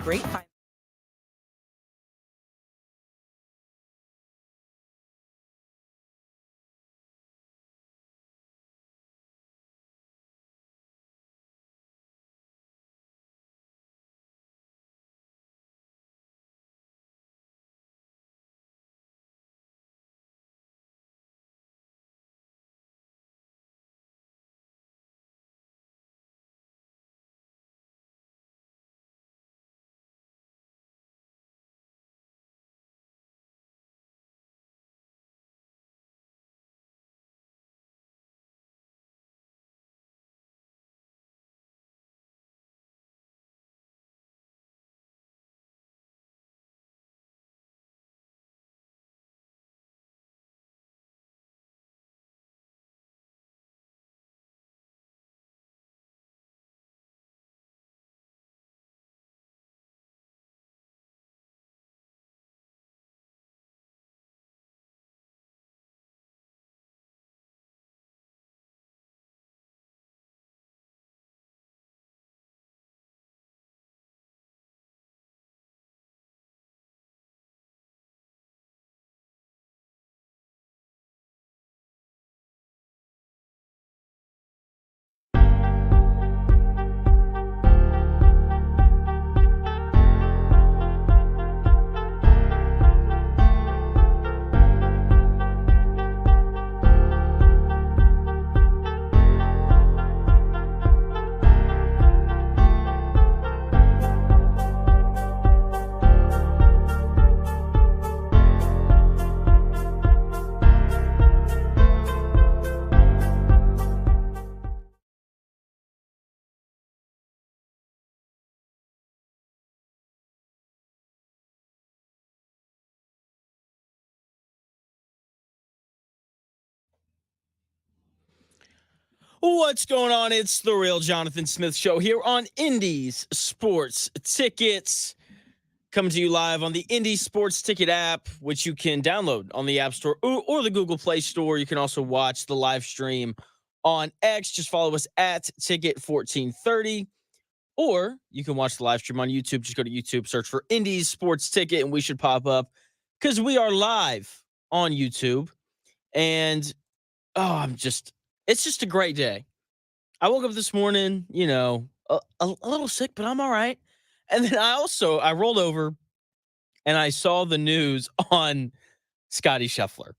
great find. What's going on? It's the Real Jonathan Smith Show here on Indies Sports Tickets. Coming to you live on the Indies Sports Ticket app, which you can download on the App Store or the Google Play Store. You can also watch the live stream on X. Just follow us at Ticket1430. Or you can watch the live stream on YouTube. Just go to YouTube, search for Indies Sports Ticket, and we should pop up because we are live on YouTube. And, it's just a great day. I woke up this morning, a little sick, but I'm all right. And then I rolled over and I saw the news on Scotte Scheffler.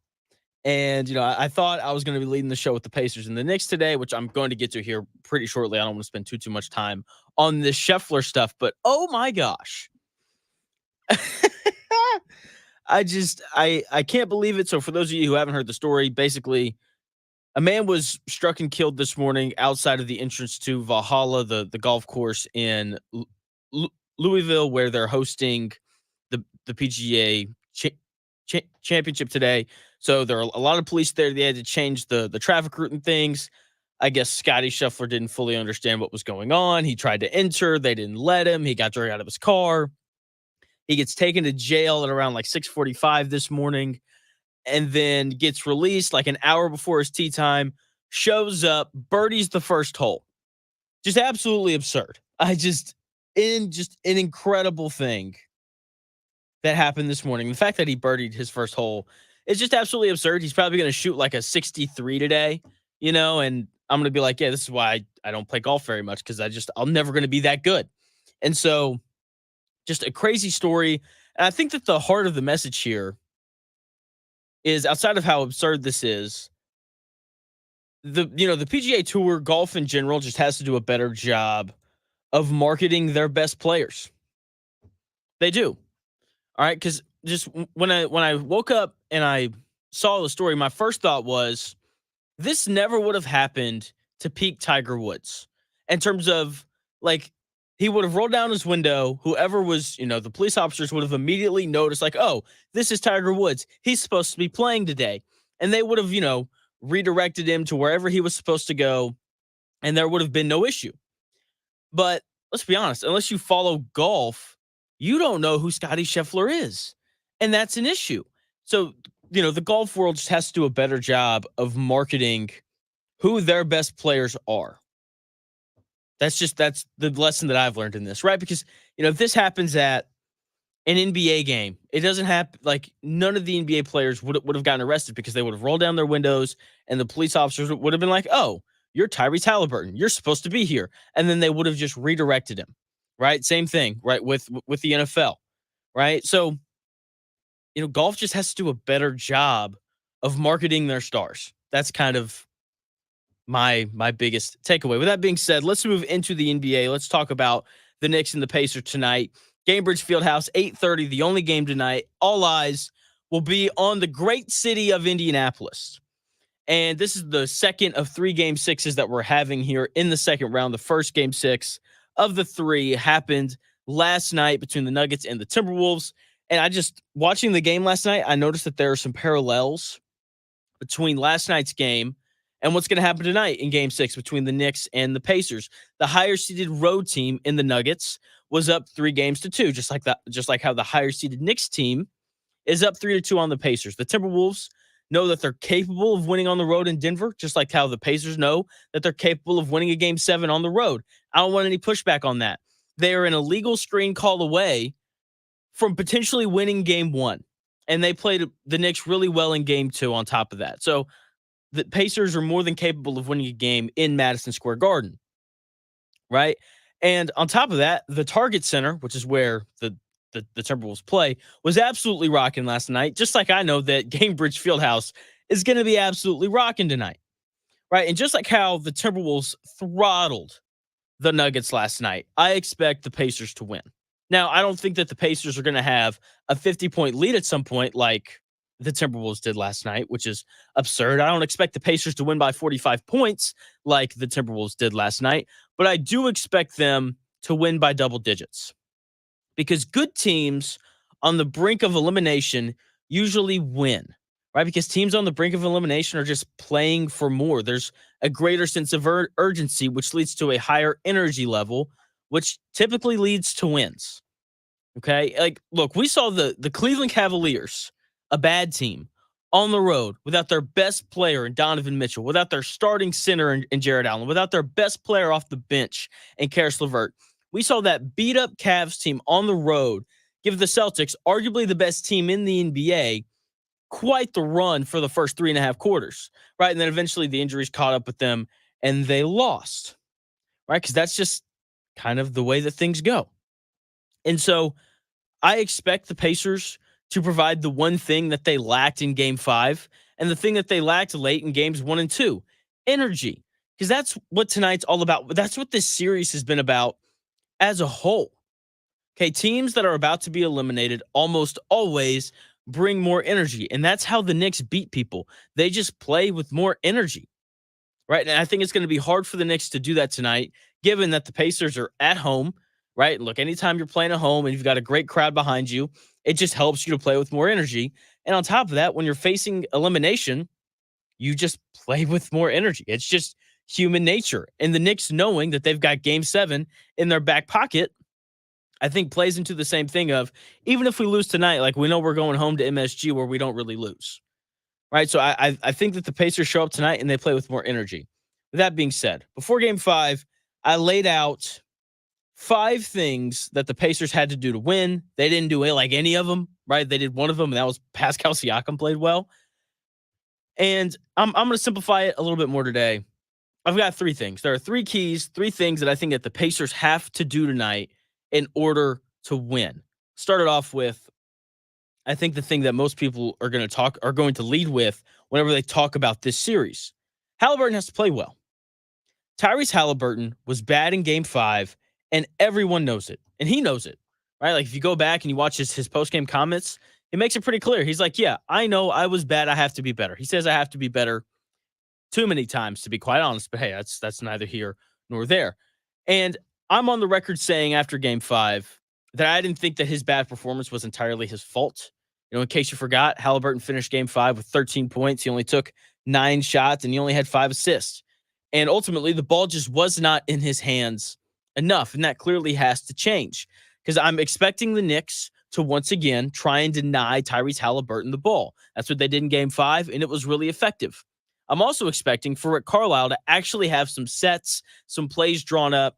And, I thought I was going to be leading the show with the Pacers and the Knicks today, which I'm going to get to here pretty shortly. I don't want to spend too much time on this Scheffler stuff, but oh my gosh. I can't believe it. So for those of you who haven't heard the story, basically a man was struck and killed this morning outside of the entrance to Valhalla, the golf course in Louisville, where they're hosting the PGA championship today. So there are a lot of police there. They had to change the traffic route and things. I guess Scotte Scheffler didn't fully understand what was going on. He tried to enter. They didn't let him. He got dragged out of his car. He gets taken to jail at around like 6:45 this morning, and then gets released like an hour before his tee time, shows up, birdies the first hole. Just absolutely absurd. Just an incredible thing that happened this morning. The fact that he birdied his first hole is just absolutely absurd. He's probably going to shoot like a 63 today, and I'm going to be like, yeah, this is why I don't play golf very much, because I'm never going to be that good. And so just a crazy story. And I think that the heart of the message here is, outside of how absurd this is, the PGA Tour, golf in general, just has to do a better job of marketing their best players. They do. All right, because just when I woke up and I saw the story, my first thought was, this never would have happened to peak Tiger Woods, in terms of, like, he would have rolled down his window. Whoever was, the police officers would have immediately noticed, like, oh, this is Tiger Woods. He's supposed to be playing today. And they would have, redirected him to wherever he was supposed to go, and there would have been no issue. But let's be honest, unless you follow golf, you don't know who Scotte Scheffler is. And that's an issue. So, the golf world just has to do a better job of marketing who their best players are. That's the lesson that I've learned in this, right? Because if this happens at an NBA game, it doesn't happen. Like none of the NBA players would have gotten arrested because they would have rolled down their windows and the police officers would have been like, "Oh, you're Tyrese Halliburton. You're supposed to be here," and then they would have just redirected him. Right? Same thing. Right with the NFL. Right? So golf just has to do a better job of marketing their stars. That's kind of my biggest takeaway. With that being said, let's move into the NBA. Let's talk about the Knicks and the Pacers tonight. Gainbridge Fieldhouse, 8:30, the only game tonight. All eyes will be on the great city of Indianapolis. And this is the second of 3 game sixes that we're having here in the second round. The first game 6 of the 3 happened last night between the Nuggets and the Timberwolves. And watching the game last night, I noticed that there are some parallels between last night's game and what's going to happen tonight in game 6 between the Knicks and the Pacers. The higher seeded road team in the Nuggets was up 3-2, just like how the higher seeded Knicks team is up 3-2 on the Pacers. The Timberwolves know that they're capable of winning on the road in Denver, just like how the Pacers know that they're capable of winning a game 7 on the road. I don't want any pushback on that. They are an illegal screen call away from potentially winning game 1. And they played the Knicks really well in game 2 on top of that. So the Pacers are more than capable of winning a game in Madison Square Garden, right? And on top of that, the Target Center, which is where the Timberwolves play, was absolutely rocking last night, just like I know that Gainbridge Fieldhouse is going to be absolutely rocking tonight, right? And just like how the Timberwolves throttled the Nuggets last night, I expect the Pacers to win. Now, I don't think that the Pacers are going to have a 50-point lead at some point like the Timberwolves did last night, which is absurd. I don't expect the Pacers to win by 45 points like the Timberwolves did last night, but I do expect them to win by double digits because good teams on the brink of elimination usually win, right? Because teams on the brink of elimination are just playing for more. There's a greater sense of urgency, which leads to a higher energy level, which typically leads to wins. Okay? Like, look, we saw the Cleveland Cavaliers, a bad team, on the road without their best player in Donovan Mitchell, without their starting center in Jared Allen, without their best player off the bench in Karis LeVert. We saw that beat-up Cavs team on the road give the Celtics, arguably the best team in the NBA, quite the run for the first 3.5 quarters, right? And then eventually the injuries caught up with them, and they lost, right? Because that's just kind of the way that things go. And so I expect the Pacers to provide the one thing that they lacked in game 5 and the thing that they lacked late in games 1 and 2, energy. Because that's what tonight's all about. That's what this series has been about as a whole. Okay, teams that are about to be eliminated almost always bring more energy. And that's how the Knicks beat people. They just play with more energy, right? And I think it's going to be hard for the Knicks to do that tonight, given that the Pacers are at home, right? Look, anytime you're playing at home and you've got a great crowd behind you, it just helps you to play with more energy. And on top of that, when you're facing elimination, you just play with more energy. It's just human nature. And the Knicks knowing that they've got game 7 in their back pocket, I think plays into the same thing of, even if we lose tonight, like we know we're going home to MSG where we don't really lose, right? So I think that the Pacers show up tonight and they play with more energy. With that being said, before game 5, I laid out 5 things that the Pacers had to do to win. They didn't do it like any of them, right? They did one of them, and that was Pascal Siakam played well. And I'm going to simplify it a little bit more today. I've got 3 things. There are 3 keys, 3 things that I think that the Pacers have to do tonight in order to win. Started off with, I think the thing that most people are going to lead with whenever they talk about this series. Halliburton has to play well. Tyrese Halliburton was bad in game 5, and everyone knows it. And he knows it, right? Like if you go back and you watch his post-game comments, it makes it pretty clear. He's like, yeah, I know I was bad. I have to be better. He says I have to be better too many times, to be quite honest. But hey, that's neither here nor there. And I'm on the record saying after game 5 that I didn't think that his bad performance was entirely his fault. In case you forgot, Halliburton finished game 5 with 13 points. He only took 9 shots and he only had 5 assists. And ultimately, the ball just was not in his hands enough. And that clearly has to change because I'm expecting the Knicks to once again try and deny Tyrese Halliburton the ball. That's what they did in game 5, and it was really effective. I'm also expecting for Rick Carlisle to actually have some sets, some plays drawn up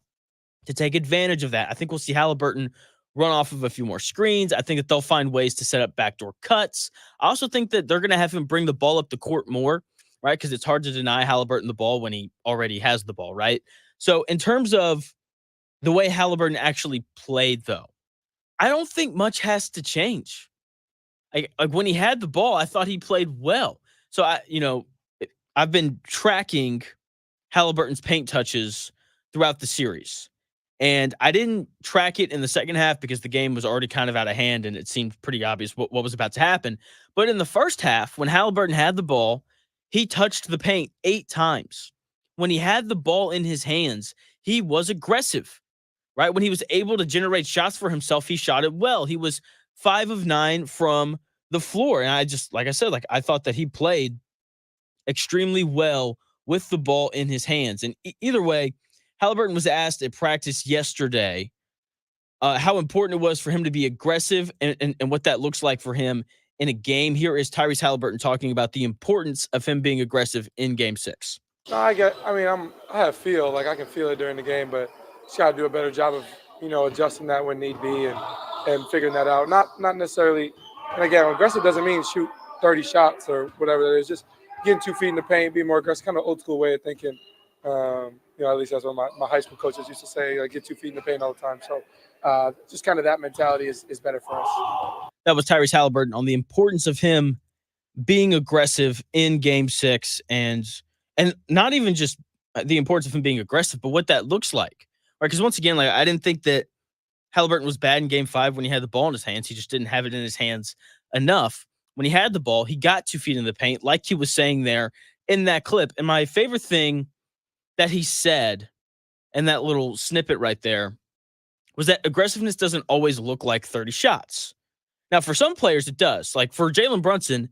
to take advantage of that. I think we'll see Halliburton run off of a few more screens. I think that they'll find ways to set up backdoor cuts. I also think that they're going to have him bring the ball up the court more, right? Because it's hard to deny Halliburton the ball when he already has the ball, right? So in terms of the way Halliburton actually played, though, I don't think much has to change. Like when he had the ball, I thought he played well. So I've been tracking Halliburton's paint touches throughout the series. And I didn't track it in the second half because the game was already kind of out of hand and it seemed pretty obvious what was about to happen. But in the first half, when Halliburton had the ball, he touched the paint 8 times. When he had the ball in his hands, he was aggressive, right? When he was able to generate shots for himself, he shot it well. He was 5 of 9 from the floor. And like I said, I thought that he played extremely well with the ball in his hands. And either way, Halliburton was asked at practice yesterday how important it was for him to be aggressive and what that looks like for him in a game. Here is Tyrese Halliburton talking about the importance of him being aggressive in Game 6. No, I have feel like I can feel it during the game, but just got to do a better job of adjusting that when need be and figuring that out. Not necessarily. And again, aggressive doesn't mean shoot 30 shots or whatever it is. Just getting 2 feet in the paint, being more aggressive. Kind of old school way of thinking. At least that's what my high school coaches used to say. Like, get 2 feet in the paint all the time. So just kind of that mentality is better for us. That was Tyrese Halliburton on the importance of him being aggressive in Game 6 and not even just the importance of him being aggressive, but what that looks like. Right? Because once again, I didn't think that Halliburton was bad in Game 5 when he had the ball in his hands. He just didn't have it in his hands enough. When he had the ball, he got 2 feet in the paint, like he was saying there in that clip. And my favorite thing that he said in that little snippet right there was that aggressiveness doesn't always look like 30 shots. Now, for some players, it does. Like for Jalen Brunson,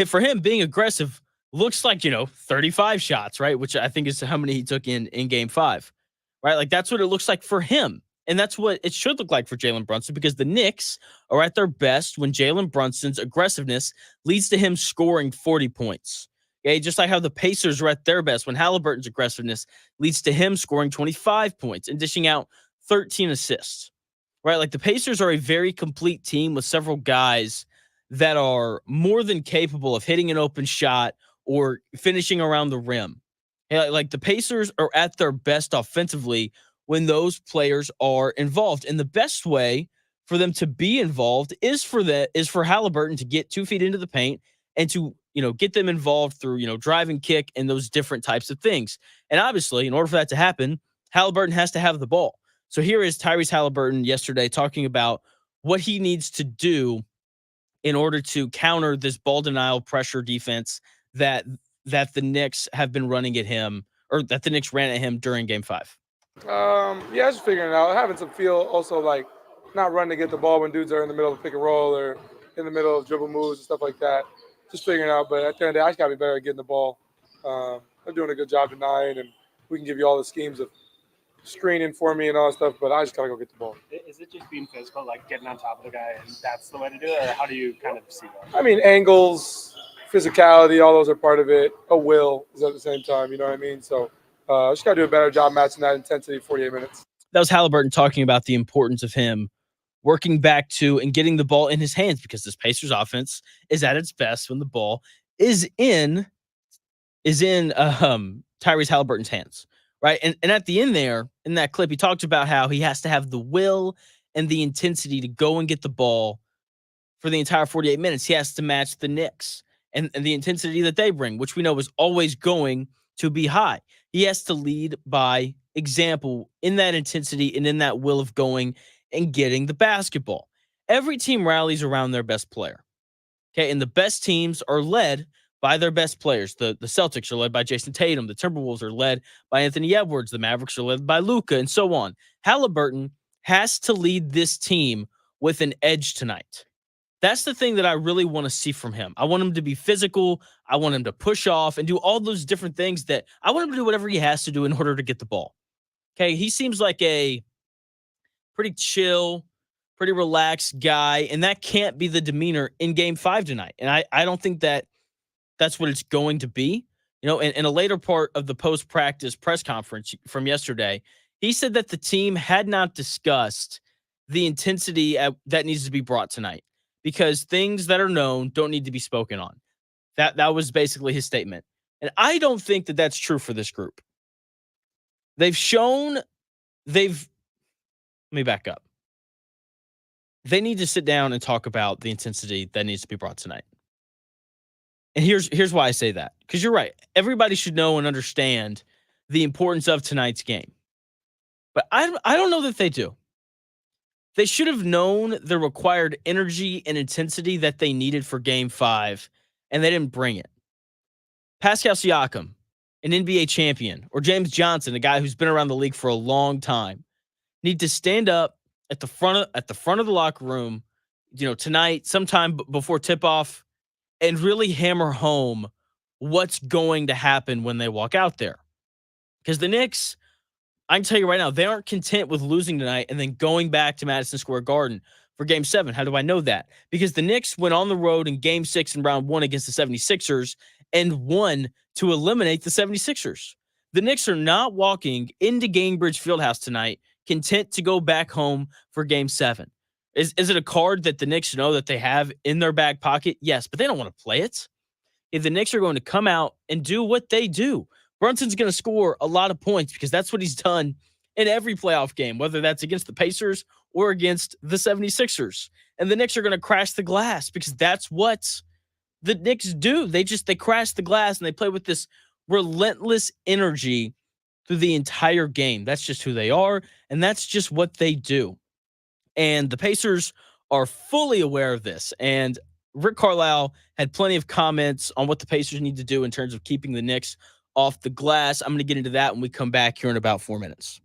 for him, being aggressive looks like, 35 shots, right? Which I think is how many he took in Game 5, right? Like that's what it looks like for him. And that's what it should look like for Jalen Brunson because the Knicks are at their best when Jalen Brunson's aggressiveness leads to him scoring 40 points. Okay, just like how the Pacers are at their best when Halliburton's aggressiveness leads to him scoring 25 points and dishing out 13 assists. Right? Like the Pacers are a very complete team with several guys that are more than capable of hitting an open shot or finishing around the rim. Like the Pacers are at their best offensively when those players are involved. And the best way for them to be involved is for Halliburton to get 2 feet into the paint and to, get them involved through, drive and kick and those different types of things. And obviously, in order for that to happen, Halliburton has to have the ball. So here is Tyrese Halliburton yesterday talking about what he needs to do in order to counter this ball denial pressure defense that the Knicks have been running at him, or that the Knicks ran at him during Game 5. Just figuring it out. Having some feel also, like not running to get the ball when dudes are in the middle of pick and roll or in the middle of dribble moves and stuff like that. Just figuring it out. But at the end of the day, I just got to be better at getting the ball. They're doing a good job tonight, and we can give you all the schemes of screening for me and all that stuff, but I just gotta go get the ball. Is it just being physical, like getting on top of the guy, and that's the way to do it, or how do you kind of see that? I mean, angles, physicality, all those are part of it. A will is at the same time, you know what I mean? So just gotta do a better job matching that intensity 48 minutes. That was Halliburton talking about the importance of him working back to and getting the ball in his hands because this Pacers offense is at its best when the ball is in Tyrese Halliburton's hands. Right. And at the end there, in that clip, he talked about how he has to have the will and the intensity to go and get the ball for the entire 48 minutes. He has to match the Knicks and the intensity that they bring, which we know is always going to be high. He has to lead by example in that intensity and in that will of going and getting the basketball. Every team rallies around their best player. Okay. And the best teams are led by their best players. The Celtics are led by Jason Tatum. The Timberwolves are led by Anthony Edwards. The Mavericks are led by Luka, and so on. Halliburton has to lead this team with an edge tonight. That's the thing that I really want to see from him. I want him to be physical. I want him to push off and do all those different things that I want him to do whatever he has to do in order to get the ball. Okay, he seems like a pretty chill, pretty relaxed guy, and that can't be the demeanor in Game 5 tonight. And I don't think that that's what it's going to be. In a later part of the post-practice press conference from yesterday, He said that the team had not discussed the intensity that needs to be brought tonight because things that are known don't need to be spoken on. That was basically his statement. And I don't think that that's true for this group. They've shown they've let me back up. They need to sit down and talk about the intensity that needs to be brought tonight. And here's why I say that. Because you're right. Everybody should know and understand the importance of tonight's game. But I don't know that they do. They should have known the required energy and intensity that they needed for game 5, and they didn't bring it. Pascal Siakam, an NBA champion, or James Johnson, a guy who's been around the league for a long time, need to stand up at the front of the locker room, tonight, sometime before tip-off, and really hammer home what's going to happen when they walk out there. Because the Knicks, I can tell you right now, they aren't content with losing tonight and then going back to Madison Square Garden for Game 7. How do I know that? Because the Knicks went on the road in Game 6 in round 1 against the 76ers and won to eliminate the 76ers. The Knicks are not walking into Gainbridge Fieldhouse tonight content to go back home for Game 7. Is it a card that the Knicks know that they have in their back pocket? Yes, but they don't want to play it. If the Knicks are going to come out and do what they do, Brunson's going to score a lot of points because that's what he's done in every playoff game, whether that's against the Pacers or against the 76ers. And the Knicks are going to crash the glass because that's what the Knicks do. They crash the glass and they play with this relentless energy through the entire game. That's just who they are, and that's just what they do. And the Pacers are fully aware of this. And Rick Carlisle had plenty of comments on what the Pacers need to do in terms of keeping the Knicks off the glass. I'm going to get into that when we come back here in about 4 minutes.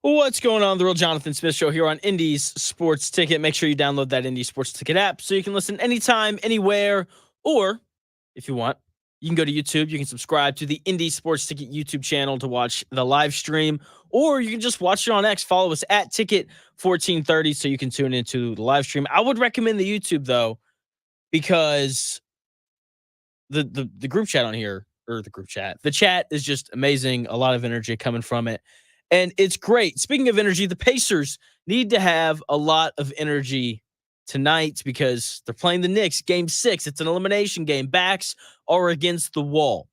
What's going on? The Real Jonathan Smith Show here on Indy's Sports Ticket. Make sure you download that Indy Sports Ticket app so you can listen anytime, anywhere, or if you want, you can go to YouTube. You can subscribe to the Indy Sports Ticket YouTube channel to watch the live stream, or you can just watch it on X. Follow us at Ticket1430 so you can tune into the live stream. I would recommend the YouTube, though, because the group chat on here, or the chat is just amazing. A lot of energy coming from it. And it's great. Speaking of energy, the Pacers need to have a lot of energy tonight because they're playing the Knicks. Game 6. It's an elimination game. Backs are against the wall.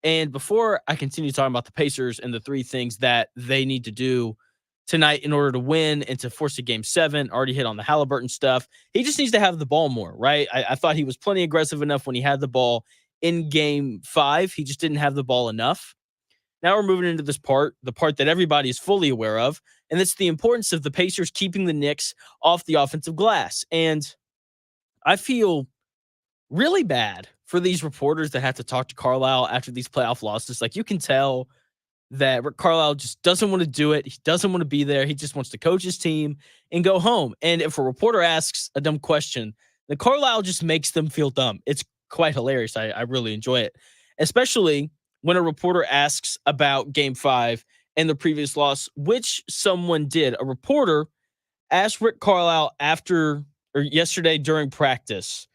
And before I continue talking about the Pacers and the 3 things that they need to do tonight in order to win and to force a Game 7, already hit on the Halliburton stuff. He just needs to have the ball more, right? I thought he was plenty aggressive enough when he had the ball in Game 5. He just didn't have the ball enough. Now we're moving into this part, the part that everybody is fully aware of, and it's the importance of the Pacers keeping the Knicks off the offensive glass. And I feel really bad for these reporters that have to talk to Carlisle after these playoff losses. Like, you can tell that Rick Carlisle just doesn't want to do it. He doesn't want to be there. He just wants to coach his team and go home. And if a reporter asks a dumb question, then Carlisle just makes them feel dumb. It's quite hilarious. I really enjoy it, especially when a reporter asks about Game 5 and the previous loss, which someone did. A reporter asked Rick Carlisle yesterday during practice,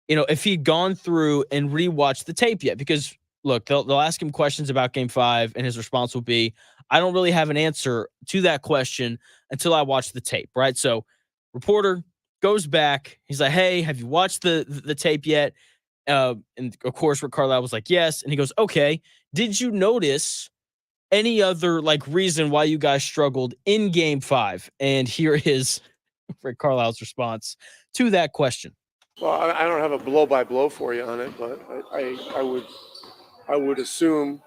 if he'd gone through and rewatched the tape yet. Because, look, they'll ask him questions about Game 5, and his response will be, I don't really have an answer to that question until I watch the tape, right? So reporter goes back. He's like, hey, have you watched the tape yet? And of course, Rick Carlisle was like, yes. And he goes, okay, did you notice any other reason why you guys struggled in Game 5? And here is Rick Carlisle's response to that question. Well, I don't have a blow-by-blow for you on it, but I would assume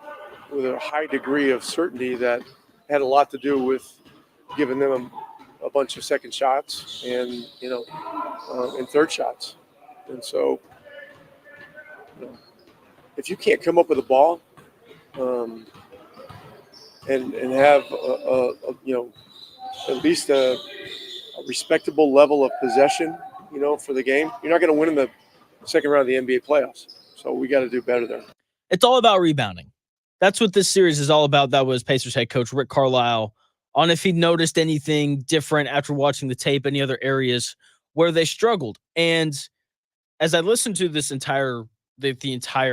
with a high degree of certainty that it had a lot to do with giving them a bunch of second shots and and third shots. And so, if you can't come up with a ball and have at least a respectable level of possession, for the game, you're not going to win in the second round of the NBA playoffs. So we got to do better there. It's all about rebounding. That's what this series is all about. That was Pacers head coach Rick Carlisle on if he noticed anything different after watching the tape, any other areas where they struggled. And as I listened to this entire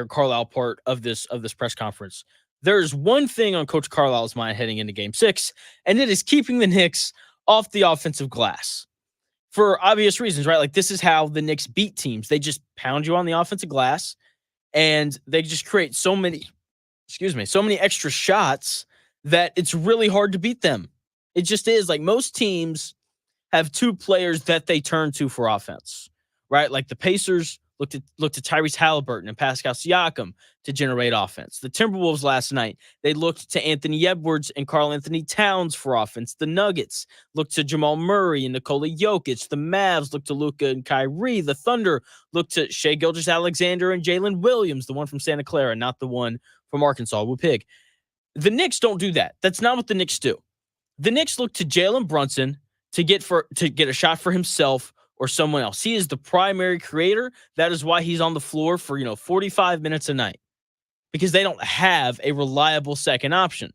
Carlisle part of this press conference, there's one thing on Coach Carlisle's mind heading into Game 6, and it is keeping the Knicks off the offensive glass. For obvious reasons, right? This is how the Knicks beat teams. They just pound you on the offensive glass, and they just create so many extra shots that it's really hard to beat them. It just is. Most teams have 2 players that they turn to for offense, right? The Pacers looked at Tyrese Halliburton and Pascal Siakam to generate offense. The Timberwolves last night, they looked to Anthony Edwards and Karl Anthony Towns for offense. The Nuggets looked to Jamal Murray and Nikola Jokic. The Mavs looked to Luka and Kyrie. The Thunder looked to Shai Gilgeous-Alexander and Jalen Williams, the one from Santa Clara, not the one from Arkansas, Woo Pig. The Knicks don't do that. That's not what the Knicks do. The Knicks look to Jalen Brunson to get a shot for himself or someone else. He is the primary creator. That is why he's on the floor for 45 minutes a night, because they don't have a reliable second option.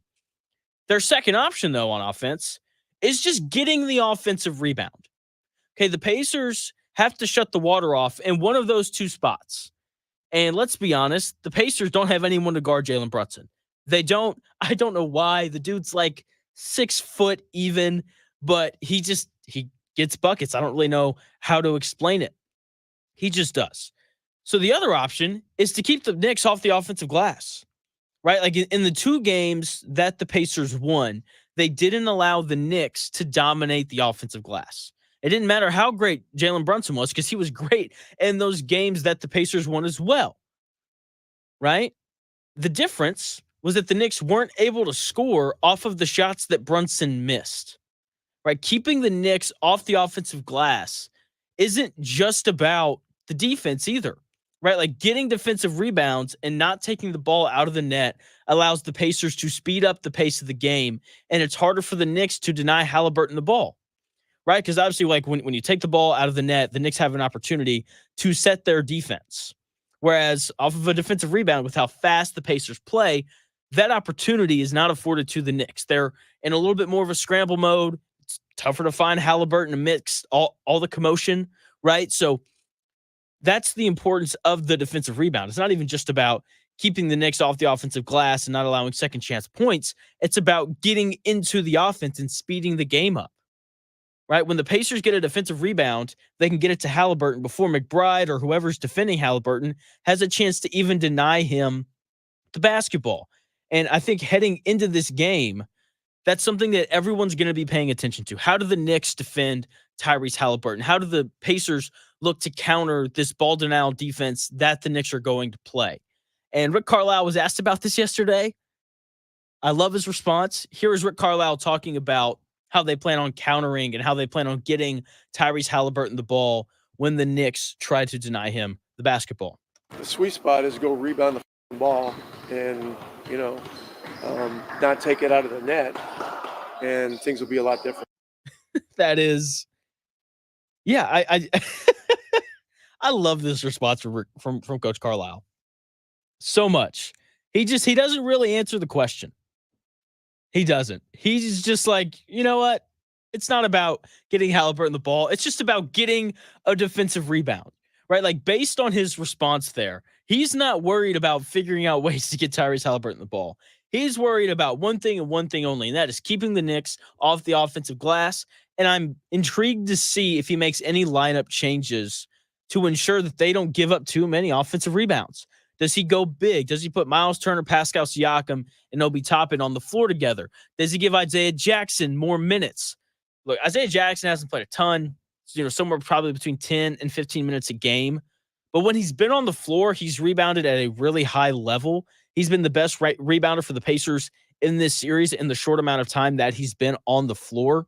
Their second option, though, on offense is just getting the offensive rebound. Okay, the Pacers have to shut the water off in one of those 2 spots. And let's be honest, the Pacers don't have anyone to guard Jalen Brunson. They don't. I don't know why. The dude's 6 foot even, but he gets buckets. I don't really know how to explain it. He just does. So the other option is to keep the Knicks off the offensive glass, right? In the 2 games that the Pacers won, they didn't allow the Knicks to dominate the offensive glass. It didn't matter how great Jalen Brunson was, because he was great in those games that the Pacers won as well, right? The difference was that the Knicks weren't able to score off of the shots that Brunson missed. Right, keeping the Knicks off the offensive glass isn't just about the defense either. right? Like getting defensive rebounds and not taking the ball out of the net allows the Pacers to speed up the pace of the game, and it's harder for the Knicks to deny Halliburton the ball, right? Because obviously, like when you take the ball out of the net, the Knicks have an opportunity to set their defense. Whereas off of a defensive rebound, with how fast the Pacers play, that opportunity is not afforded to the Knicks. They're in a little bit more of a scramble mode. It's tougher to find Halliburton amidst all the commotion, right? So that's the importance of the defensive rebound. It's not even just about keeping the Knicks off the offensive glass and not allowing second chance points. It's about getting into the offense and speeding the game up, right? When the Pacers get a defensive rebound, they can get it to Halliburton before McBride or whoever's defending Halliburton has a chance to even deny him the basketball. And I think heading into this game, that's something that everyone's going to be paying attention to. How do the Knicks defend Tyrese Halliburton? How do the Pacers look to counter this ball denial defense that the Knicks are going to play? And Rick Carlisle was asked about this yesterday. I love his response. Here is Rick Carlisle talking about how they plan on countering and how they plan on getting Tyrese Halliburton the ball when the Knicks try to deny him the basketball. The sweet spot is go rebound the ball and, not take it out of the net, and things will be a lot different. That is, yeah, I I love this response from Coach Carlisle so much. He doesn't really answer the question. He doesn't. He's just like, you know what? It's not about getting Halliburton the ball. It's just about getting a defensive rebound, right? Like based on his response there, he's not worried about figuring out ways to get Tyrese Halliburton the ball. He's worried about one thing and one thing only, and that is keeping the Knicks off the offensive glass. And I'm intrigued to see if he makes any lineup changes to ensure that they don't give up too many offensive rebounds. Does he go big? Does he put Miles Turner, Pascal Siakam, and Obi Toppin on the floor together? Does he give Isaiah Jackson more minutes? Look, Isaiah Jackson hasn't played a ton, somewhere probably between 10 and 15 minutes a game. But when he's been on the floor, he's rebounded at a really high level. He's been the best rebounder for the Pacers in this series in the short amount of time that he's been on the floor.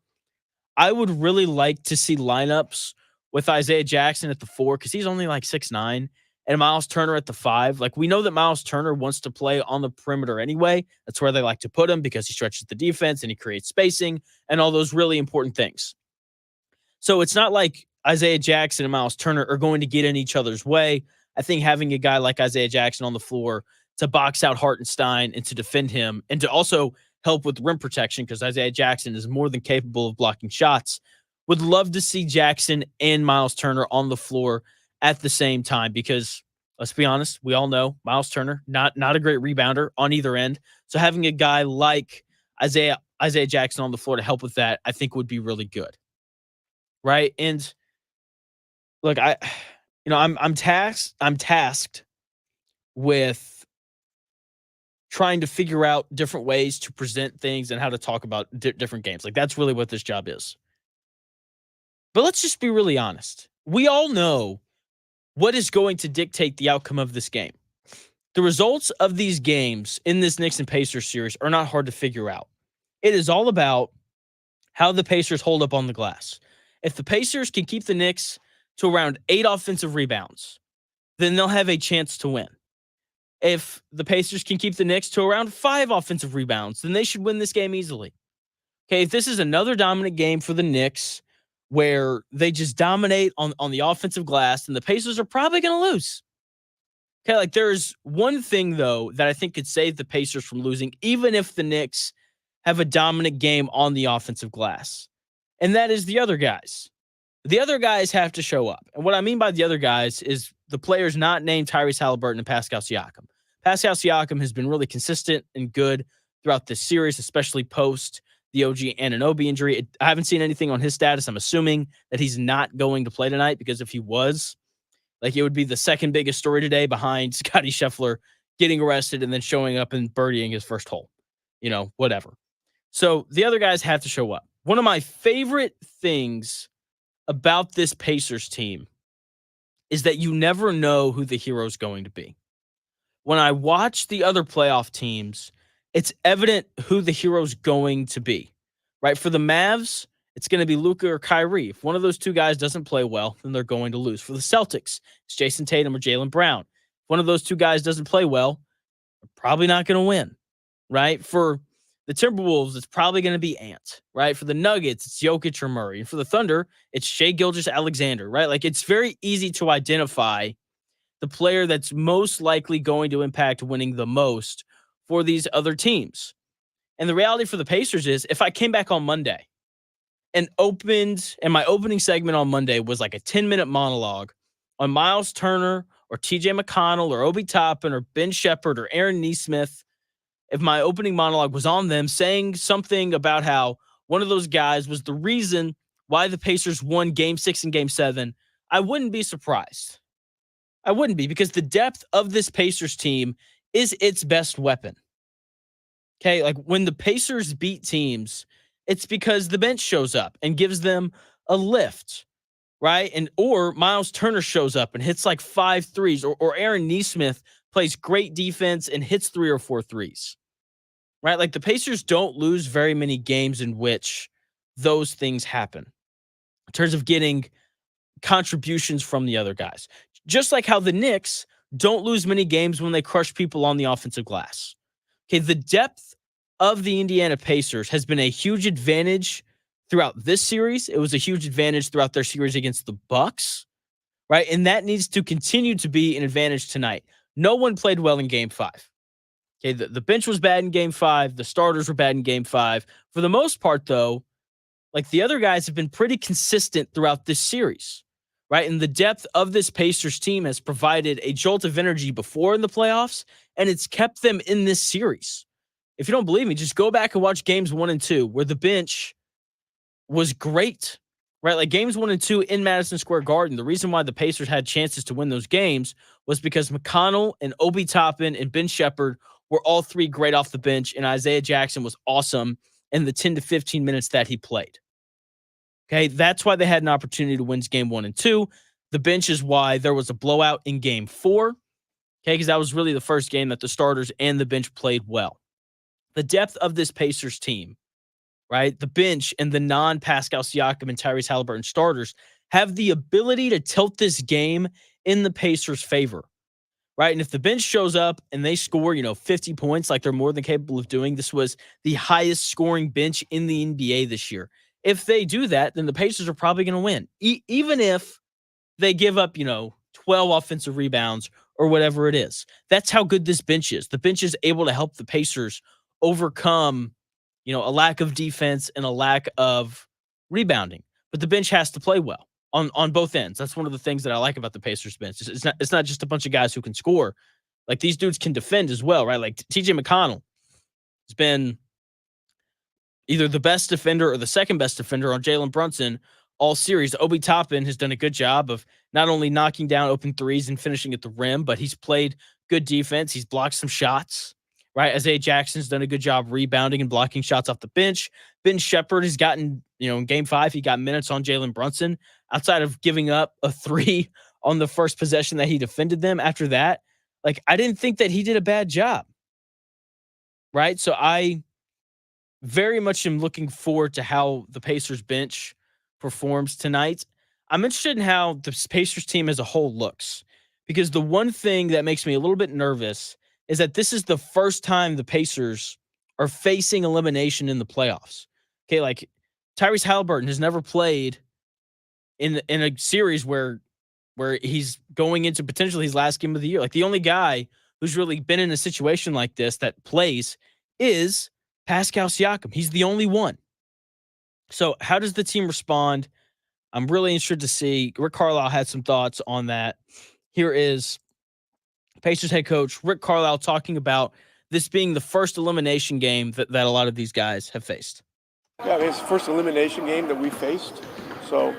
I would really like to see lineups with Isaiah Jackson at the 4 because he's only like 6'9", and Miles Turner at the 5. Like, we know that Miles Turner wants to play on the perimeter anyway. That's where they like to put him because he stretches the defense and he creates spacing and all those really important things. So it's not like Isaiah Jackson and Miles Turner are going to get in each other's way. I think having a guy like Isaiah Jackson on the floor to box out Hartenstein and to defend him and to also help with rim protection, because Isaiah Jackson is more than capable of blocking shots. Would love to see Jackson and Miles Turner on the floor at the same time because, let's be honest, we all know Miles Turner, not a great rebounder on either end. So having a guy like Isaiah Jackson on the floor to help with that, I think would be really good. Right? And look, I'm tasked with trying to figure out different ways to present things and how to talk about different games. Like, that's really what this job is. But let's just be really honest. We all know what is going to dictate the outcome of this game. The results of these games in this Knicks and Pacers series are not hard to figure out. It is all about how the Pacers hold up on the glass. If the Pacers can keep the Knicks to around 8 offensive rebounds, then they'll have a chance to win. If the Pacers can keep the Knicks to around 5 offensive rebounds, then they should win this game easily. Okay, if this is another dominant game for the Knicks where they just dominate on the offensive glass, then the Pacers are probably going to lose. Okay, like there's one thing, though, that I think could save the Pacers from losing, even if the Knicks have a dominant game on the offensive glass, and that is the other guys. The other guys have to show up. And what I mean by the other guys is the players not named Tyrese Halliburton and Pascal Siakam. Pascal Siakam has been really consistent and good throughout this series, especially post the OG Anunoby injury. I haven't seen anything on his status. I'm assuming that he's not going to play tonight because if he was, like, it would be the second biggest story today behind Scotte Scheffler getting arrested and then showing up and birdieing his first hole. Whatever. So the other guys have to show up. One of my favorite things about this Pacers team is that you never know who the hero is going to be. When I watch the other playoff teams, it's evident who the hero's going to be, right? For the Mavs, it's going to be Luka or Kyrie. If one of those two guys doesn't play well, then they're going to lose. For the Celtics, it's Jason Tatum or Jaylen Brown. If one of those two guys doesn't play well, they're probably not going to win, right? For the Timberwolves, it's probably going to be Ant, right? For the Nuggets, it's Jokic or Murray. And for the Thunder, it's Shai Gilgeous-Alexander, right? Like, it's very easy to identify the player that's most likely going to impact winning the most for these other teams. And the reality for the Pacers is, if I came back on Monday and my opening segment on Monday was like a 10-minute monologue on Miles Turner or TJ McConnell or Obi Toppin or Ben Shepherd or Aaron Nesmith, if my opening monologue was on them saying something about how one of those guys was the reason why the Pacers won Game 6 and Game 7, I wouldn't be surprised. I wouldn't be, because the depth of this Pacers team is its best weapon. Okay, like when the Pacers beat teams, it's because the bench shows up and gives them a lift, right? Or Miles Turner shows up and hits like 5 threes, or Aaron Nesmith plays great defense and hits 3 or 4 threes, right? Like, the Pacers don't lose very many games in which those things happen in terms of getting contributions from the other guys. Just like how the Knicks don't lose many games when they crush people on the offensive glass. Okay, the depth of the Indiana Pacers has been a huge advantage throughout this series. It was a huge advantage throughout their series against the Bucks, right? And that needs to continue to be an advantage tonight. No one played well in Game 5. Okay, the bench was bad in Game 5. The starters were bad in Game 5. For the most part, though, like, the other guys have been pretty consistent throughout this series, right? And the depth of this Pacers team has provided a jolt of energy before in the playoffs, and it's kept them in this series. If you don't believe me, just go back and watch games 1 and 2, where the bench was great, right? Like, games 1 and 2 in Madison Square Garden, the reason why the Pacers had chances to win those games was because McConnell and Obi Toppin and Ben Shepherd were all three great off the bench, and Isaiah Jackson was awesome in the 10 to 15 minutes that he played. Okay, that's why they had an opportunity to win game 1 and 2. The bench is why there was a blowout in Game 4. Okay, because that was really the first game that the starters and the bench played well. The depth of this Pacers team, right? The bench and the non-Pascal Siakam and Tyrese Halliburton starters have the ability to tilt this game in the Pacers' favor, right? And if the bench shows up and they score, 50 points like they're more than capable of doing, this was the highest scoring bench in the NBA this year. If they do that, then the Pacers are probably going to win. Even if they give up, 12 offensive rebounds or whatever it is. That's how good this bench is. The bench is able to help the Pacers overcome, a lack of defense and a lack of rebounding. But the bench has to play well on both ends. That's one of the things that I like about the Pacers bench. It's not just a bunch of guys who can score. Like, these dudes can defend as well, right? Like, TJ McConnell has been either the best defender or the second best defender on Jalen Brunson all series. Obi Toppin has done a good job of not only knocking down open threes and finishing at the rim, but he's played good defense. He's blocked some shots, right? Isaiah Jackson's done a good job rebounding and blocking shots off the bench. Ben Shepherd has gotten, in Game 5, he got minutes on Jalen Brunson outside of giving up a 3 on the first possession that he defended them. After that, like, I didn't think that he did a bad job, right? So I very much am looking forward to how the Pacers bench performs tonight. I'm interested in how the Pacers team as a whole looks, because the one thing that makes me a little bit nervous is that this is the first time the Pacers are facing elimination in the playoffs. Okay, like, Tyrese Halliburton has never played in a series where he's going into potentially his last game of the year. Like, the only guy who's really been in a situation like this that plays is Pascal Siakam. He's the only one. So how does the team respond? I'm really interested to see. Rick Carlisle had some thoughts on that. Here is Pacers head coach Rick Carlisle talking about this being the first elimination game that a lot of these guys have faced. Yeah, it's the first elimination game that we faced. So,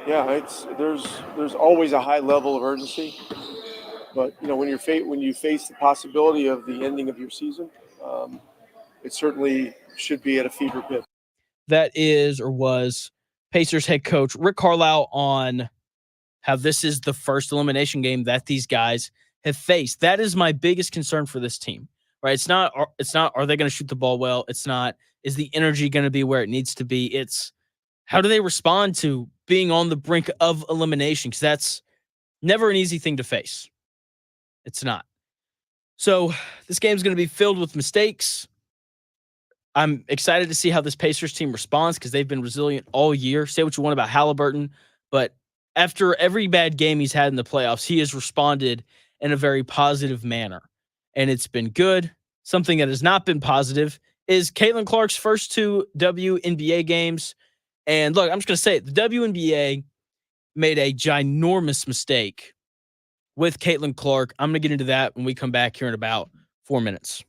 there's always a high level of urgency. But, when you face the possibility of the ending of your season, it certainly should be at a fever pitch. That is, or was, Pacers head coach Rick Carlisle on how this is the first elimination game that these guys have faced. That is my biggest concern for this team, right? It's not are they going to shoot the ball well? It's not, Is the energy going to be where it needs to be? It's how do they respond to being on the brink of elimination? Because that's never an easy thing to face. It's not. So this game's going to be filled with mistakes. I'm excited to see how this Pacers team responds because they've been resilient all year. Say what you want about Halliburton, but after every bad game he's had in the playoffs, he has responded in a very positive manner, and it's been good. Something that has not been positive is Caitlin Clark's first 2 WNBA games. And look, I'm just going to say it. The WNBA made a ginormous mistake with Caitlin Clark. I'm going to get into that when we come back here in about 4 minutes.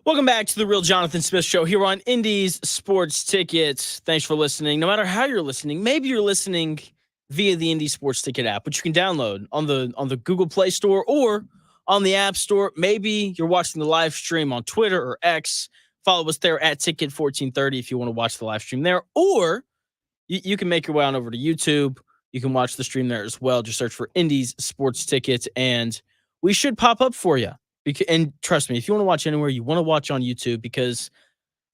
Welcome back to the Real Jonathan Smith Show here on Indy's Sports Tickets. Thanks for listening. No matter how you're listening, maybe you're listening via the Indy Sports Ticket app, which you can download on the Google Play Store or on the App Store. Maybe you're watching the live stream on Twitter or X. Follow us there at Ticket1430 if you want to watch the live stream there. Or you can make your way on over to YouTube. You can watch the stream there as well. Just search for Indies Sports Tickets, and we should pop up for you. And trust me, if you want to watch anywhere, you want to watch on YouTube, because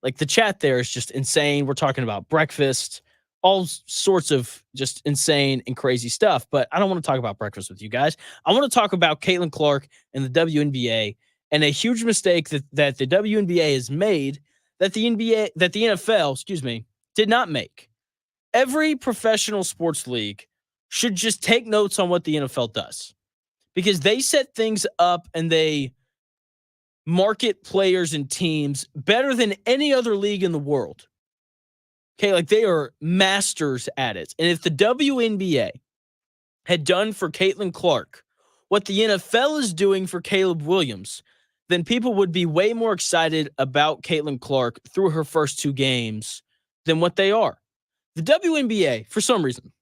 like the chat there is just insane. We're talking about breakfast, all sorts of just insane and crazy stuff. But I don't want to talk about breakfast with you guys. I want to talk about Caitlin Clark and the WNBA, and a huge mistake that the WNBA has made that the NFL, did not make. Every professional sports league should just take notes on what the NFL does, because they set things up and they market players and teams better than any other league in the world. Okay, like they are masters at it. And if the WNBA had done for Caitlin Clark what the NFL is doing for Caleb Williams, then people would be way more excited about Caitlin Clark through her first 2 games than what they are. The WNBA, for some reason,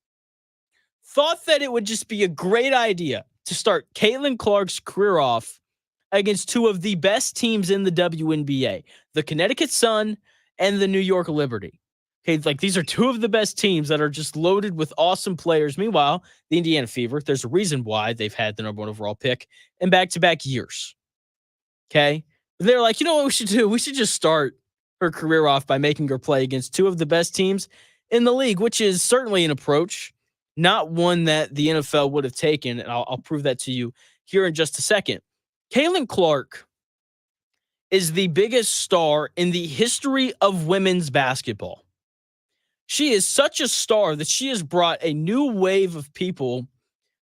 thought that it would just be a great idea to start Caitlin Clark's career off against 2 of the best teams in the WNBA, the Connecticut Sun and the New York Liberty. Okay, like these are 2 of the best teams that are just loaded with awesome players. Meanwhile, the Indiana Fever, there's a reason why they've had the number 1 overall pick in back-to-back years. Okay? But they're like, you know what we should do? We should just start her career off by making her play against 2 of the best teams in the league, which is certainly an approach, not one that the NFL would have taken, and I'll prove that to you here in just a second. Caitlin Clark is the biggest star in the history of women's basketball. She is such a star that she has brought a new wave of people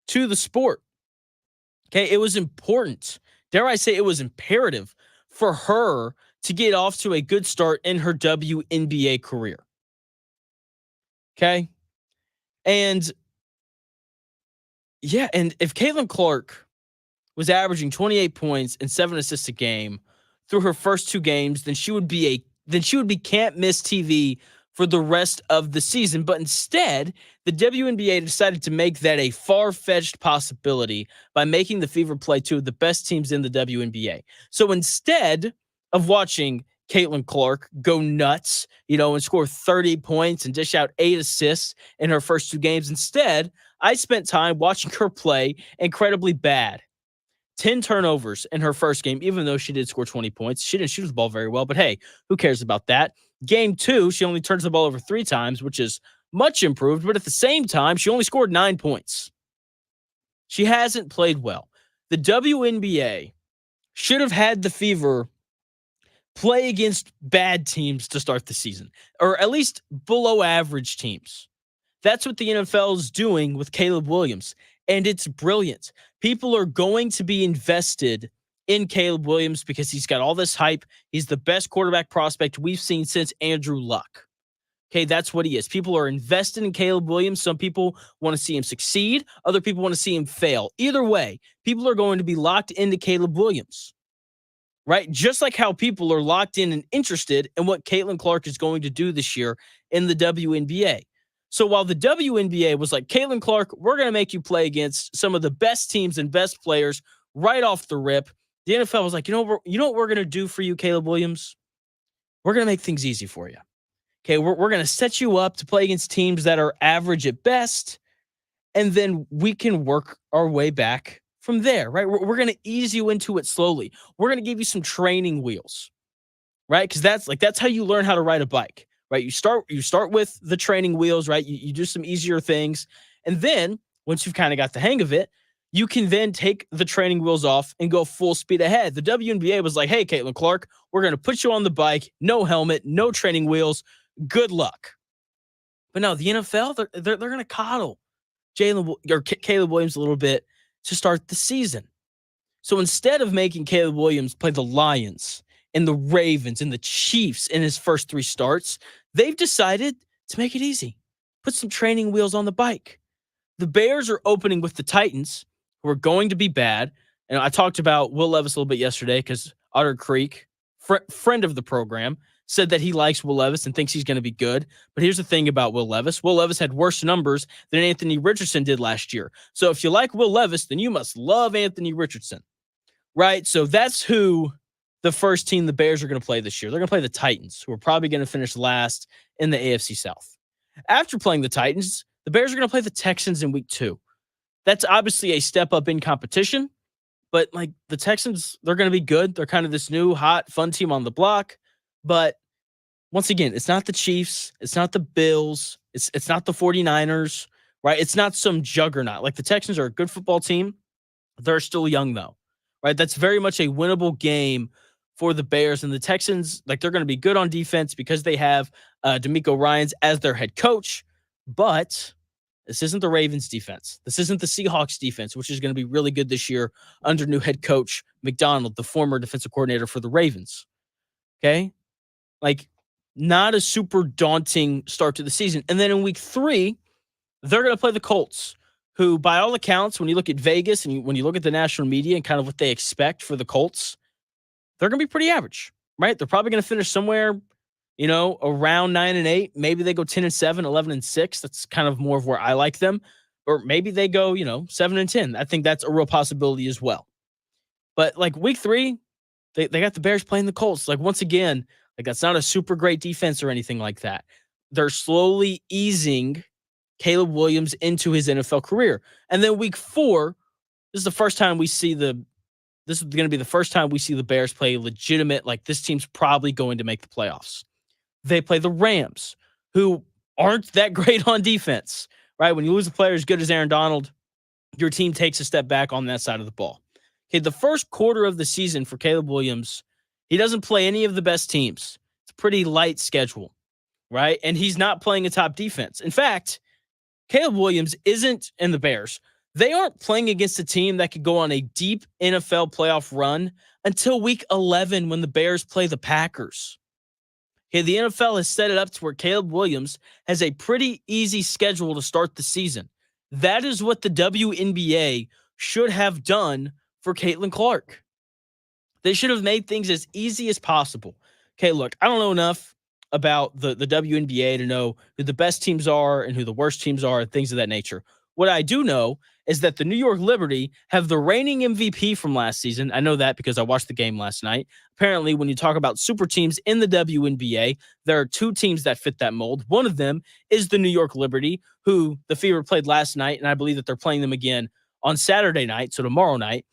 to the sport. Okay, it was important. Dare I say it was imperative for her to get off to a good start in her WNBA career. Okay? And yeah, and if Caitlin Clark was averaging 28 points and 7 assists a game through her first 2 games, then she would be can't miss TV for the rest of the season. But instead, the WNBA decided to make that a far-fetched possibility by making the Fever play 2 of the best teams in the WNBA. So instead of watching Caitlin Clark go nuts, and score 30 points and dish out 8 assists in her first 2 games, instead, I spent time watching her play incredibly bad. 10 turnovers in her first game, even though she did score 20 points. She didn't shoot the ball very well, but hey, who cares about that? Game 2, she only turns the ball over 3 times, which is much improved, but at the same time, she only scored 9 points. She hasn't played well. The WNBA should have had the Fever play against bad teams to start the season, or at least below average teams. That's what the NFL is doing with Caleb Williams, and it's brilliant. People are going to be invested in Caleb Williams because he's got all this hype. He's the best quarterback prospect we've seen since Andrew Luck. Okay, that's what he is. People are invested in Caleb Williams. Some people want to see him succeed. Other people want to see him fail. Either way, people are going to be locked into Caleb Williams, right? Just like how people are locked in and interested in what Caitlin Clark is going to do this year in the WNBA. So while the WNBA was like, Caitlin Clark, we're going to make you play against some of the best teams and best players right off the rip, the NFL was like, you know what we're going to do for you, Caleb Williams? We're going to make things easy for you. Okay, we're going to set you up to play against teams that are average at best, and then we can work our way back from there, right? We're going to ease you into it slowly. We're going to give you some training wheels, right? Because that's how you learn how to ride a bike, right? You start with the training wheels, right? You do some easier things, and then once you've kind of got the hang of it, you can then take the training wheels off and go full speed ahead. The WNBA was like, hey, Caitlin Clark, we're going to put you on the bike, no helmet, no training wheels. Good luck. But no, the NFL, they're going to coddle Caleb Williams a little bit to start the season. So instead of making Caleb Williams play the Lions and the Ravens and the Chiefs in his first 3 starts, they've decided to make it easy. Put some training wheels on the bike. The Bears are opening with the Titans, who are going to be bad. And I talked about Will Levis a little bit yesterday because Otter Creek, friend of the program, said that he likes Will Levis and thinks he's going to be good. But here's the thing about Will Levis. Will Levis had worse numbers than Anthony Richardson did last year. So if you like Will Levis, then you must love Anthony Richardson, right? So that's who the first team the Bears are going to play this year. They're going to play the Titans, who are probably going to finish last in the AFC South. After playing the Titans, The Bears are going to play the Texans in week 2. That's obviously a step up in competition, but like the Texans, they're going to be good. They're kind of this new, hot, fun team on the block. But once again, it's not the Chiefs. It's not the Bills. It's not the 49ers, right? It's not some juggernaut. Like the Texans are a good football team. They're still young, though, right? That's very much a winnable game for the Bears. And the Texans, like they're going to be good on defense because they have D'Amico Ryans as their head coach. But this isn't the Ravens defense. This isn't the Seahawks defense, which is going to be really good this year under new head coach McDonald, the former defensive coordinator for the Ravens. Okay? Like, not a super daunting start to the season. And then in week 3, they're going to play the Colts, who, by all accounts, when you look at Vegas and when you look at the national media and kind of what they expect for the Colts, they're going to be pretty average, right? They're probably going to finish somewhere, around 9-8. Maybe they go 10-7, 11-6. That's kind of more of where I like them. Or maybe they go, 7-10. I think that's a real possibility as well. But like week 3, they got the Bears playing the Colts. Like once again, like that's not a super great defense or anything like that. They're slowly easing Caleb Williams into his NFL career. And then week 4, this is the first time we see this is going to be the first time we see the Bears play legitimate, like this team's probably going to make the playoffs. They play the Rams, who aren't that great on defense, right? When you lose a player as good as Aaron Donald, your team takes a step back on that side of the ball. Okay, the first quarter of the season for Caleb Williams, he doesn't play any of the best teams. It's a pretty light schedule, right? And he's not playing a top defense. In fact, Caleb Williams isn't in the Bears. They aren't playing against a team that could go on a deep NFL playoff run until week 11 when the Bears play the Packers. Okay, the NFL has set it up to where Caleb Williams has a pretty easy schedule to start the season. That is what the WNBA should have done for Caitlin Clark. They should have made things as easy as possible. Okay, look, I don't know enough about the WNBA to know who the best teams are and who the worst teams are and things of that nature. What I do know is that the New York Liberty have the reigning MVP from last season. I know that because I watched the game last night. Apparently, when you talk about super teams in the WNBA, there are 2 teams that fit that mold. One of them is the New York Liberty, who the Fever played last night, and I believe that they're playing them again on Saturday night, so tomorrow night.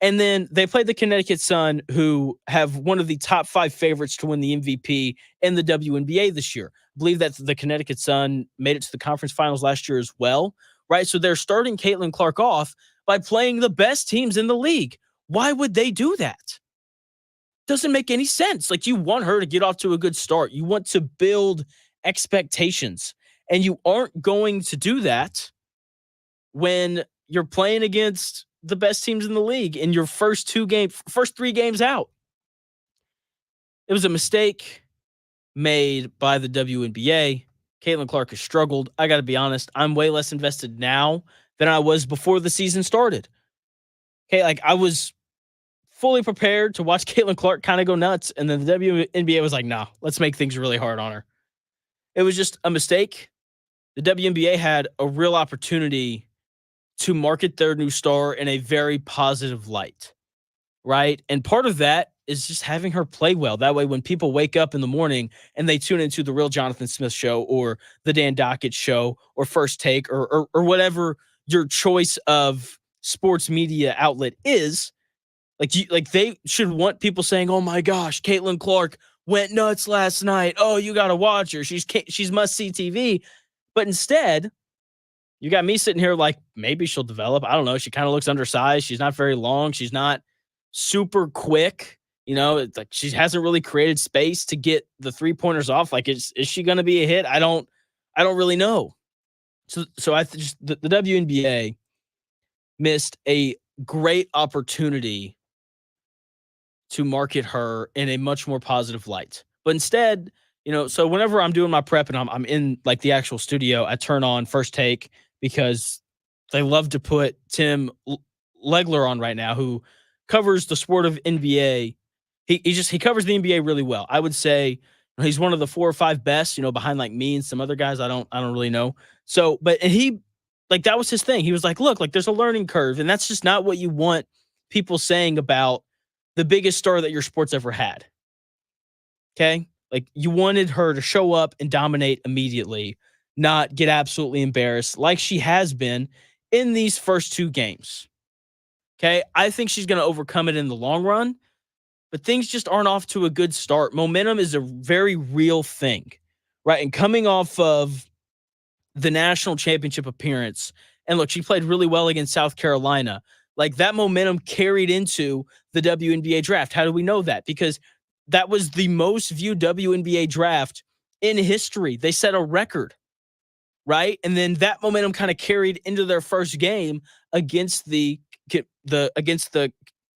And then they played the Connecticut Sun, who have one of the top 5 favorites to win the MVP in the WNBA this year. I believe that the Connecticut Sun made it to the conference finals last year as well, right? So they're starting Caitlin Clark off by playing the best teams in the league. Why would they do that? Doesn't make any sense. Like, you want her to get off to a good start. You want to build expectations, and you aren't going to do that when you're playing against the best teams in the league in your first 3 games out. It was a mistake made by the WNBA. Caitlin Clark has struggled. I got to be honest, I'm way less invested now than I was before the season started. Okay, like I was fully prepared to watch Caitlin Clark kind of go nuts, and then the WNBA was like, nah, let's make things really hard on her. It was just a mistake. The WNBA had a real opportunity to market their new star in a very positive light, right? And part of that is just having her play well. That way, when people wake up in the morning and they tune into the Real Jonathan Smith Show or the Dan Dockett Show or First Take or whatever your choice of sports media outlet is, like they should want people saying, "Oh my gosh, Caitlin Clark went nuts last night. Oh, you got to watch her. She's must-see TV." But instead, you got me sitting here like, maybe she'll develop. I don't know. She kind of looks undersized. She's not very long. She's not super quick. It's like she hasn't really created space to get the 3-pointers off. Like, is she going to be a hit? I don't really know. So I just the WNBA missed a great opportunity to market her in a much more positive light. But instead, so whenever I'm doing my prep and I'm in like the actual studio, I turn on First Take because they love to put Tim Legler on right now, who covers the sport of NBA. He covers the NBA really well. I would say he's one of the 4 or 5 best, behind like me and some other guys I don't really know. So, and he, like, that was his thing. He was like, look, like there's a learning curve, and that's just not what you want people saying about the biggest star that your sport's ever had. Okay? Like, you wanted her to show up and dominate immediately. not get absolutely embarrassed like she has been in these first 2 games. Okay, I think she's going to overcome it in the long run, but things just aren't off to a good start. Momentum is a very real thing, right? And coming off of the national championship appearance, and look, she played really well against South Carolina. Like, that momentum carried into the WNBA draft. How do we know that? Because that was the most viewed WNBA draft in history. They set a record, right? And then that momentum kind of carried into their first game against the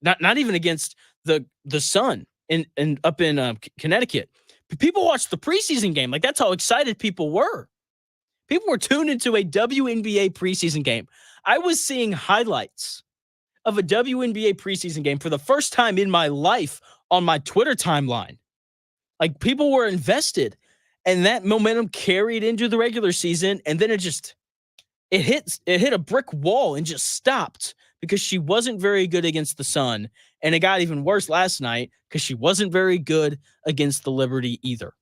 not even against the Sun in up in Connecticut. People watched the preseason game. Like, that's how excited people were. People were tuned into a WNBA preseason game. I was seeing highlights of a WNBA preseason game for the first time in my life on my Twitter timeline. Like, people were invested, and that momentum carried into the regular season, and then it hit a brick wall and just stopped because she wasn't very good against the Sun, and it got even worse last night because she wasn't very good against the Liberty either.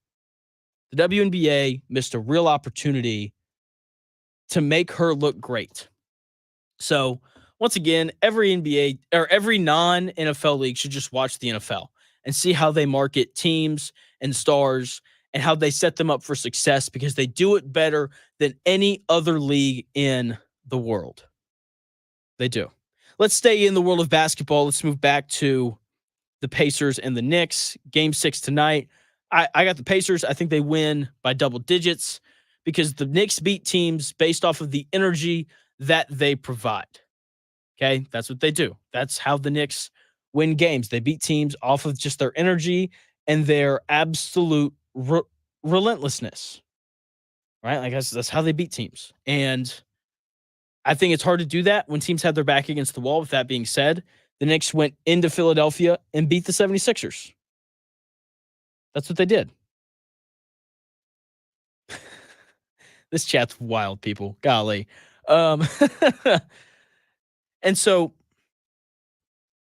The WNBA missed a real opportunity to make her look great. So, once again, every NBA or every non-NFL league should just watch the NFL and see how they market teams and stars and how they set them up for success, because they do it better than any other league in the world. They do. Let's stay in the world of basketball. Let's move back to the Pacers and the Knicks. Game 6 tonight. I got the Pacers. I think they win by double digits because the Knicks beat teams based off of the energy that they provide. Okay, that's what they do. That's how the Knicks win games. They beat teams off of just their energy and their absolute relentlessness. Right? Like, that's how they beat teams. And I think it's hard to do that when teams have their back against the wall. With that being said, the Knicks went into Philadelphia and beat the 76ers. That's what they did. This chat's wild, people. Golly. And so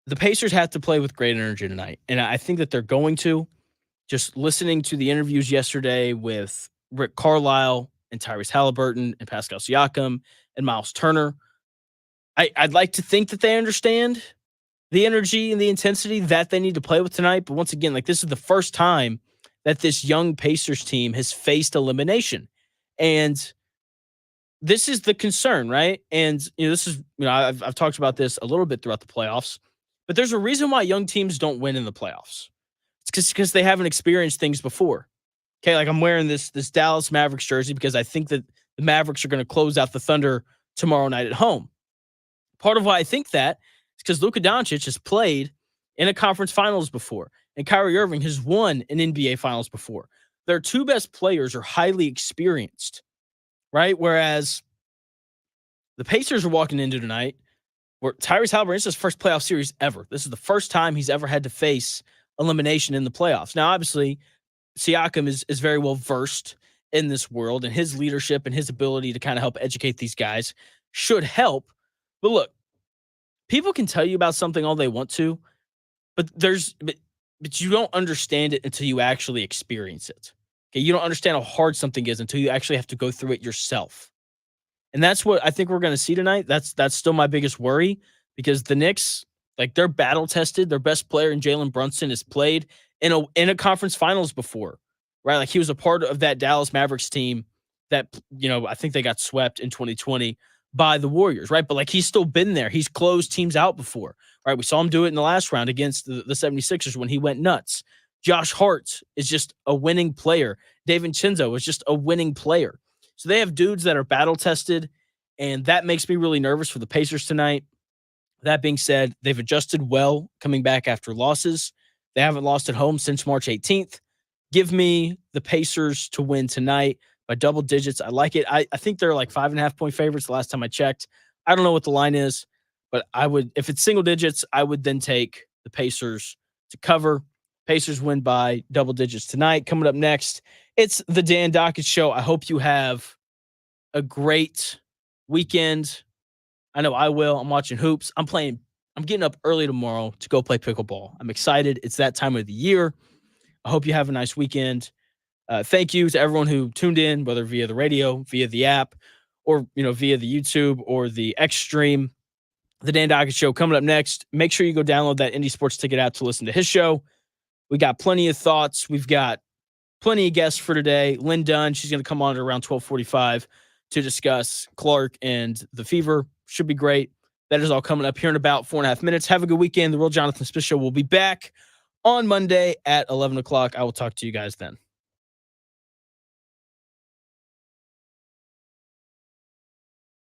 the Pacers have to play with great energy tonight. And I think that they're going to. Just listening to the interviews yesterday with Rick Carlisle and Tyrese Halliburton and Pascal Siakam and Miles Turner, I'd like to think that they understand the energy and the intensity that they need to play with tonight. But once again, like, this is the first time that this young Pacers team has faced elimination. And this is the concern, right? And, this is, I've talked about this a little bit throughout the playoffs, but there's a reason why young teams don't win in the playoffs. It's because they haven't experienced things before. Okay, like, I'm wearing this Dallas Mavericks jersey because I think that the Mavericks are going to close out the Thunder tomorrow night at home. Part of why I think that is because Luka Doncic has played in a conference finals before, and Kyrie Irving has won an NBA finals before. Their two best players are highly experienced, right? Whereas the Pacers are walking into tonight where Tyrese Halliburton, this is his first playoff series ever. This is the first time he's ever had to face elimination in the playoffs. Now, obviously, Siakam is very well versed in this world, and his leadership and his ability to kind of help educate these guys should help. But look, people can tell you about something all they want to, but you don't understand it until you actually experience it. Okay, you don't understand how hard something is until you actually have to go through it yourself. And that's what I think we're going to see tonight. That's still my biggest worry, because the Knicks, like, they're battle tested. Their best player in Jalen Brunson has played in a conference finals before, right? Like, he was a part of that Dallas Mavericks team that, I think they got swept in 2020 by the Warriors, right? But, like, he's still been there. He's closed teams out before, right? We saw him do it in the last round against the 76ers when he went nuts. Josh Hart is just a winning player. David Chinzo is just a winning player. So they have dudes that are battle tested, and that makes me really nervous for the Pacers tonight. That being said, they've adjusted well coming back after losses. They haven't lost at home since March 18th. Give me the Pacers to win tonight by double digits. I like it. I think they're like 5.5-point favorites the last time I checked. I don't know what the line is, but I would, if it's single digits, I would then take the Pacers to cover. Pacers win by double digits tonight. Coming up next, it's the Dan Dockett Show. I hope you have a great weekend. I know I will. I'm watching hoops. I'm getting up early tomorrow to go play pickleball. I'm excited. It's that time of the year. I hope you have a nice weekend. Thank you to everyone who tuned in, whether via the radio, via the app, or via the YouTube or the X stream. The Dan Dockett Show coming up next. Make sure you go download that Indie Sports Ticket app to listen to his show. We got plenty of thoughts. We've got plenty of guests for today. Lynn Dunn, she's going to come on at around 12:45 to discuss Clark and the Fever. Should be great. That is all coming up here in about 4.5 minutes. Have a good weekend. The Real Jonathan Smith Show will be back on Monday at 11 o'clock. I will talk to you guys then.